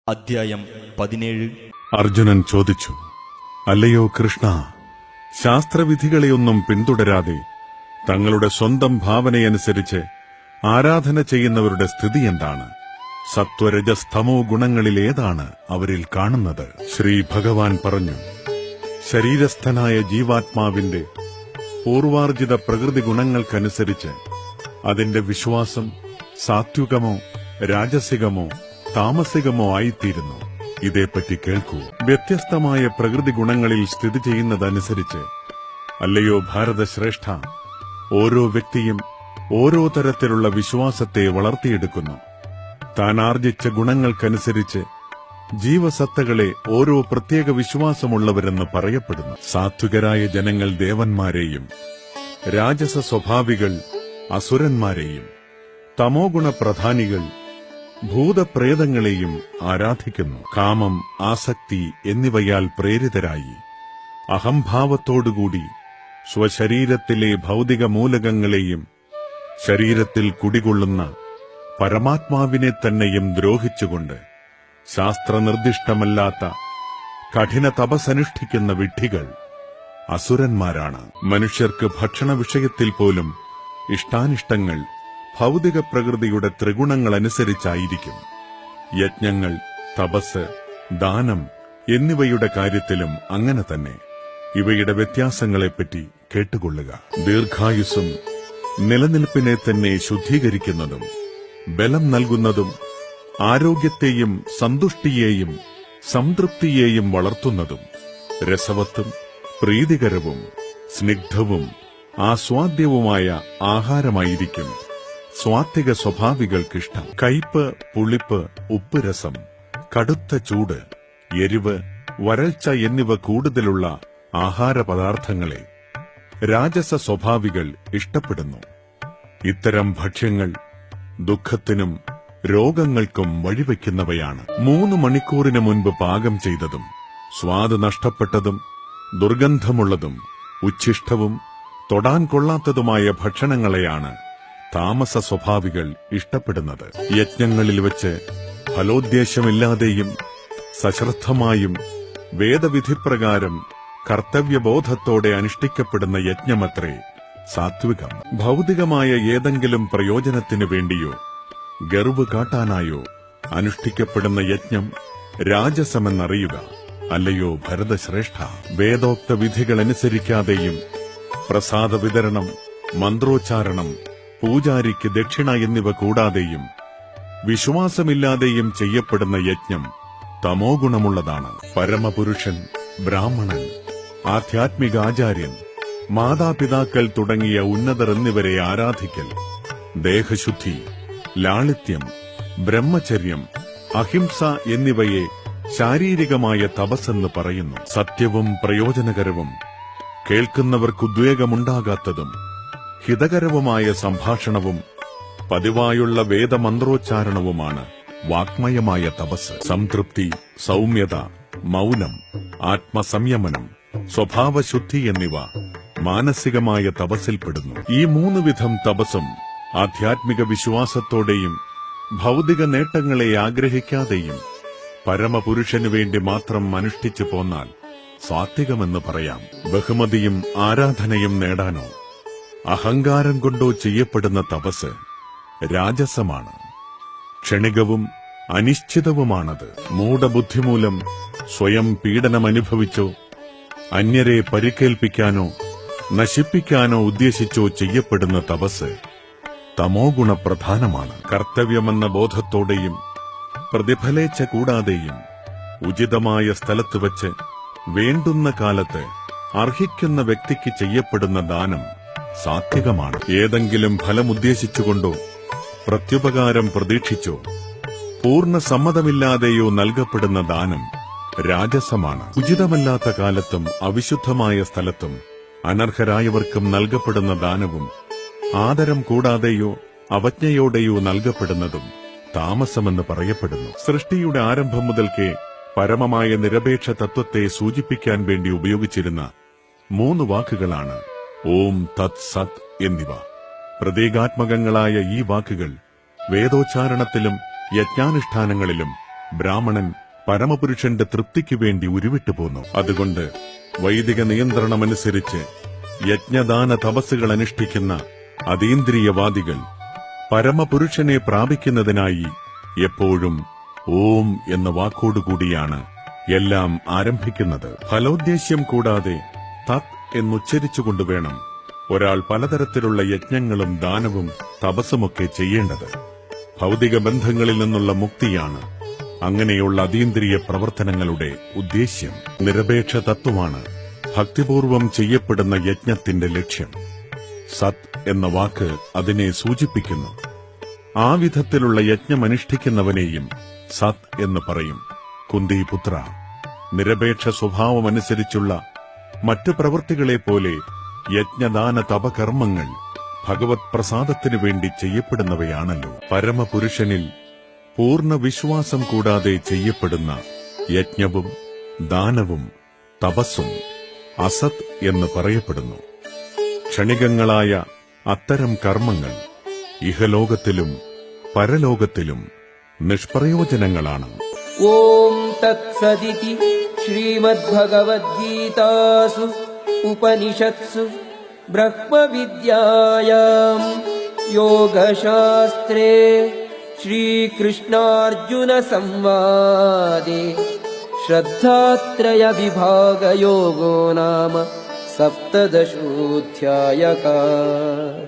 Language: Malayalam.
അധ്യായം 17. അർജുനൻ ചോദിച്ചു, അല്ലയോ കൃഷ്ണ, ശാസ്ത്രവിധികളെയൊന്നും പിന്തുടരാതെ തങ്ങളുടെ സ്വന്തം ഭാവനയനുസരിച്ച് ആരാധന ചെയ്യുന്നവരുടെ സ്ഥിതി എന്താണ്? സത്വരജസ്തമോ ഗുണങ്ങളിലേതാണ് അവരിൽ കാണുന്നത്? ശ്രീ ഭഗവാൻ പറഞ്ഞു, ശരീരസ്ഥനായ ജീവാത്മാവിന്റെ പൂർവാർജിത പ്രകൃതി ഗുണങ്ങൾക്കനുസരിച്ച് അതിന്റെ വിശ്വാസം സാത്വികമോ രാജസികമോ താമസികമോ ആയിത്തീരുന്നു. ഇതേപ്പറ്റി കേൾക്കൂ. വ്യത്യസ്തമായ പ്രകൃതി ഗുണങ്ങളിൽ സ്ഥിതി ചെയ്യുന്നതനുസരിച്ച്, അല്ലയോ ഭാരതശ്രേഷ്ഠ, ഓരോ വ്യക്തിയും ഓരോ തരത്തിലുള്ള വിശ്വാസത്തെ വളർത്തിയെടുക്കുന്നു. താൻ ആർജിച്ച ഗുണങ്ങൾക്കനുസരിച്ച് ജീവസത്തകളെ ഓരോ പ്രത്യേക വിശ്വാസമുള്ളവരെന്ന് പറയപ്പെടുന്നു. സാത്വികരായ ജനങ്ങൾ ദേവന്മാരെയും രാജസ സ്വഭാവികൾ അസുരന്മാരെയും തമോഗുണ പ്രധാനികൾ ഭൂതപ്രേതങ്ങളെയും ആരാധിക്കുന്നു. കാമം, ആസക്തി എന്നിവയാൽ പ്രേരിതരായി അഹംഭാവത്തോടുകൂടി സ്വശരീരത്തിലെ ഭൗതിക മൂലകങ്ങളെയും ശരീരത്തിൽ കുടികൊള്ളുന്ന പരമാത്മാവിനെ തന്നെയും ദ്രോഹിച്ചുകൊണ്ട് ശാസ്ത്രനിർദ്ദിഷ്ടമല്ലാത്ത കഠിന തപസ്സനുഷ്ഠിക്കുന്ന വിഡ്ഢികൾ അസുരന്മാരാണ്. മനുഷ്യർക്ക് ഭക്ഷണ വിഷയത്തിൽ പോലും ഇഷ്ടാനിഷ്ടങ്ങൾ ഭൗതിക പ്രകൃതിയുടെ ത്രിഗുണങ്ങളനുസരിച്ചായിരിക്കും. യജ്ഞങ്ങൾ, തപസ്, ദാനം എന്നിവയുടെ കാര്യത്തിലും അങ്ങനെ തന്നെ. ഇവയുടെ വ്യത്യാസങ്ങളെപ്പറ്റി കേട്ടുകൊള്ളുക. ദീർഘായുസ്സും നിലനിൽപ്പിനെ തന്നെ ശുദ്ധീകരിക്കുന്നതും ബലം നൽകുന്നതും ആരോഗ്യത്തെയും സന്തുഷ്ടിയെയും സംതൃപ്തിയെയും വളർത്തുന്നതും രസവത്തും പ്രീതികരവും സ്നിഗ്ധവും ആസ്വാദ്യവുമായ ആഹാരമായിരിക്കും സ്വാത്വിക സ്വഭാവികൾക്കിഷ്ടം. കയ്പ്, പുളിപ്പ്, ഉപ്പ് രസം, കടുത്ത ചൂട്, എരിവ്, വരൾച്ച എന്നിവ കൂടുതലുള്ള ആഹാരപദാർത്ഥങ്ങളെ രാജസ സ്വഭാവികൾ ഇഷ്ടപ്പെടുന്നു. ഇത്തരം ഭക്ഷ്യങ്ങൾ ദുഃഖത്തിനും രോഗങ്ങൾക്കും വഴിവെക്കുന്നവയാണ്. 3 മണിക്കൂറിന് മുൻപ് പാകം ചെയ്തതും സ്വാദ് നഷ്ടപ്പെട്ടതും ദുർഗന്ധമുള്ളതും ഉച്ഛിഷ്ടവും തൊടാൻ കൊള്ളാത്തതുമായ ഭക്ഷണങ്ങളെയാണ് താമസ സ്വഭാവികൾ ഇഷ്ടപ്പെടുന്നത്. യജ്ഞങ്ങളിൽ വെച്ച് ഫലോദ്ദേശമില്ലാതെയും സശ്രദ്ധമായും വേദവിധിപ്രകാരം കർത്തവ്യബോധത്തോടെ അനുഷ്ഠിക്കപ്പെടുന്ന യജ്ഞമത്രേ സാത്വികം. ഭൗതികമായ ഏതെങ്കിലും പ്രയോജനത്തിനു വേണ്ടിയോ ഗർവ് കാട്ടാനായോ അനുഷ്ഠിക്കപ്പെടുന്ന യജ്ഞം രാജസമെന്നറിയുക. അല്ലയോ ഭരതശ്രേഷ്ഠ, വേദോക്ത വിധികളനുസരിക്കാതെയും പ്രസാദ വിതരണം, മന്ത്രോച്ചാരണം, പൂജാരിക്ക് ദക്ഷിണ എന്നിവ കൂടാതെയും വിശ്വാസമില്ലാതെയും ചെയ്യപ്പെടുന്ന യജ്ഞം തമോ ഗുണമുള്ളതാണ്. പരമപുരുഷൻ, ബ്രാഹ്മണൻ, ആധ്യാത്മിക ആചാര്യൻ, മാതാപിതാക്കൾ തുടങ്ങിയ ഉന്നതർ എന്നിവരെ ആരാധിക്കൽ, ദേഹശുദ്ധി, ലാളിത്യം, ബ്രഹ്മചര്യം, അഹിംസ എന്നിവയെ ശാരീരികമായ തപസ്സെന്ന് പറയുന്നു. സത്യവും പ്രയോജനകരവും കേൾക്കുന്നവർക്കുദ്വേഗമുണ്ടാകാത്തതും ഹിതകരവുമായ സംഭാഷണവും പതിവായുള്ള വേദമന്ത്രോച്ചാരണവുമാണ് വാഗ്മയമായ തപസ്. സംതൃപ്തി, സൗമ്യത, മൗനം, ആത്മസംയമനം, സ്വഭാവശുദ്ധി എന്നിവ മാനസികമായ തപസ്സിൽപ്പെടുന്നു. ഈ 3 വിധം തപസ്സും ആധ്യാത്മിക വിശ്വാസത്തോടെയും ഭൗതിക നേട്ടങ്ങളെ ആഗ്രഹിക്കാതെയും പരമപുരുഷനു വേണ്ടി മാത്രം അനുഷ്ഠിച്ചു പോന്നാൽ സാത്വികമെന്ന് പറയാം. ബഹുമതിയും ആരാധനയും നേടാനോ അഹങ്കാരം കൊണ്ടോ ചെയ്യപ്പെടുന്ന തപസ് രാജസമാണ്. ക്ഷണികവും അനിശ്ചിതവുമാണത്. മൂഢബുദ്ധിമൂലം സ്വയം പീഡനമനുഭവിച്ചോ അന്യരെ പരിക്കേൽപ്പിക്കാനോ നശിപ്പിക്കാനോ ഉദ്ദേശിച്ചോ ചെയ്യപ്പെടുന്ന തപസ് തമോ ഗുണപ്രധാനമാണ്. കർത്തവ്യമെന്ന ബോധത്തോടെയും പ്രതിഫലേച്ഛ കൂടാതെയും ഉചിതമായ സ്ഥലത്ത് വച്ച് വേണ്ടുന്ന കാലത്ത് അർഹിക്കുന്ന വ്യക്തിക്ക് ചെയ്യപ്പെടുന്ന ദാനം സാത്വികമാണ്. ഏതെങ്കിലും ഫലമുദ്ദേശിച്ചുകൊണ്ടോ പ്രത്യുപകാരം പ്രതീക്ഷിച്ചോ പൂർണ്ണ സമ്മതമില്ലാതെയോ നൽകപ്പെടുന്ന ദാനം രാജസമാണ്. ഉചിതമല്ലാത്ത കാലത്തും അവിശുദ്ധമായ സ്ഥലത്തും അനർഹരായവർക്കും നൽകപ്പെടുന്ന ദാനവും ആദരം കൂടാതെയോ അവജ്ഞയോടെയോ നൽകപ്പെടുന്നതും താമസമെന്ന് പറയപ്പെടുന്നു. സൃഷ്ടിയുടെ ആരംഭം മുതൽക്കേ പരമമായ നിരപേക്ഷ തത്വത്തെ സൂചിപ്പിക്കാൻ വേണ്ടി ഉപയോഗിച്ചിരുന്ന 3 വാക്കുകളാണ് ഓം തത് സത് എന്നിവ. പ്രതീകാത്മകങ്ങളായ ഈ വാക്കുകൾ വേദോച്ചാരണത്തിലും യജ്ഞാനുഷ്ഠാനങ്ങളിലും ബ്രാഹ്മണൻ പരമപുരുഷന്റെ തൃപ്തിക്കു വേണ്ടി ഉരുവിട്ടു പോന്നു. അതുകൊണ്ട് വൈദിക നിയന്ത്രണമനുസരിച്ച് യജ്ഞദാന തപസ്സുകൾ അനുഷ്ഠിക്കുന്ന അതീന്ദ്രിയവാദികൾ പരമപുരുഷനെ പ്രാപിക്കുന്നതിനായി എപ്പോഴും ഓം എന്ന വാക്കോടുകൂടിയാണ് എല്ലാം ആരംഭിക്കുന്നത്. ഫലോദ്ദേശ്യം കൂടാതെ തത് എന്നുച്ചരിച്ചുകൊണ്ട് വേണം ഒരാൾ പലതരത്തിലുള്ള യജ്ഞങ്ങളും ദാനവും തപസ്സുമൊക്കെ ചെയ്യേണ്ടത്. ഭൗതിക ബന്ധങ്ങളിൽ നിന്നുള്ള മുക്തിയാണ് അങ്ങനെയുള്ള അതീന്ദ്രിയ പ്രവർത്തനങ്ങളുടെ ഉദ്ദേശ്യം. നിരപേക്ഷ തത്വമാണ് ഭക്തിപൂർവം ചെയ്യപ്പെടുന്ന യജ്ഞത്തിന്റെ ലക്ഷ്യം. സത് എന്ന വാക്ക് അതിനെ സൂചിപ്പിക്കുന്നു. ആ വിധത്തിലുള്ള യജ്ഞമനുഷ്ഠിക്കുന്നവനെയും സത് എന്ന് പറയും. കുന്തിപുത്ര, നിരപേക്ഷ സ്വഭാവമനുസരിച്ചുള്ള മറ്റു പ്രവൃത്തികളെപ്പോലെ യജ്ഞദാന തപകർമ്മങ്ങൾ ഭഗവത് പ്രസാദത്തിനു വേണ്ടി ചെയ്യപ്പെടുന്നവയാണല്ലോ. പരമപുരുഷനിൽ പൂർണ്ണ വിശ്വാസം കൂടാതെ ചെയ്യപ്പെടുന്ന യജ്ഞവും ദാനവും തപസ്സും അസത് എന്ന് പറയപ്പെടുന്നു. ക്ഷണികങ്ങളായ അത്തരം കർമ്മങ്ങൾ ഇഹലോകത്തിലും പരലോകത്തിലും നിഷ്പ്രയോജനങ്ങളാണ്. ഓം തത്സദിതി ശ്രീമദ്ഭഗവദ്ഗീതാസു ഉപനിഷത്സു ബ്രഹ്മവിദ്യായാം യോഗശാസ്ത്രേ ശ്രീകൃഷ്ണാർജുന സംവാദേ ശ്രദ്ധാത്രയ വിഭാഗയോഗോ നാമ സപ്തദശോऽധ്യായः.